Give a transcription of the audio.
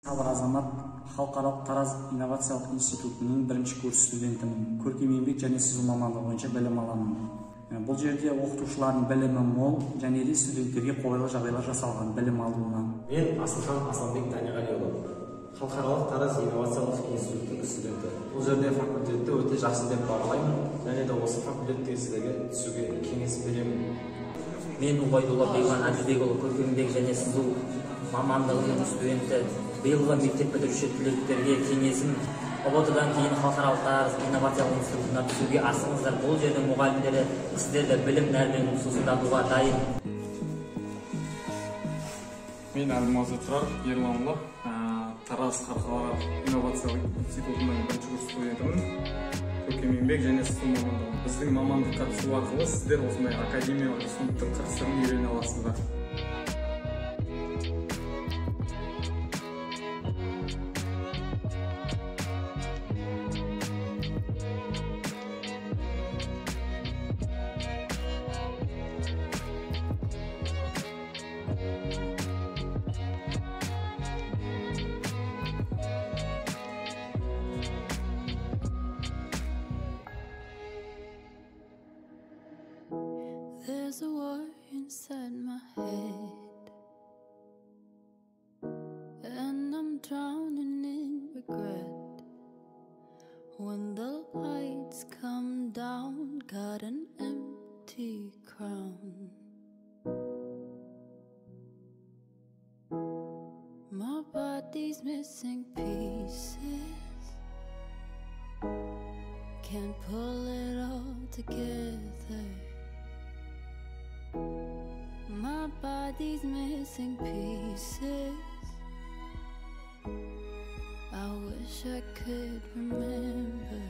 Сабыр Азамат Халықаралық Тараз инновациялық институтының бірінші курс студентімін. Көркем еңбек және сызу мамандығы бойынша білім аламын. Бұл жерде оқытушылардың білімі мол және де студенттерге қолайлы жағдайлар жасалған білім алуына. Мен Асылхан Асанбек Таниғалиұлы, Халықаралық Тараз инновациялық институтының студенті. Бұл жерде факультетті өте жақсы деп бағалаймын, және де осы факультетке сіздерге түсуге кеңес беремін. Мен Убайдулла Бейлан Әділбекұлы, көркем еңбек және сызу мамандығының студенті. Биылғы мектеп бітіруші түлектерге кеңесім: ұбт-дан кейін Халықаралық Тараз инновациялық институтына түсуге асығыңыздар. Бұл жерде мұғалімдері сіздерді білім нәрмен сусындатуға дайын. Мен Әлмазы Тұрар Ерланұлы, Тараз Халықаралық инновациялық институтының бірінші курс студентімін. Көркем еңбек және сызу мамандығы. Біздің мамандыққа түсу арқылы сіздер осындай академиялық институттың қыр-сырын үйрене аласыздар. There's a war inside my head, and I'm drowning in regret. When the lights come down, got an empty crown. My body's missing pieces, can't pull it all together. My body's missing pieces. I wish I could remember.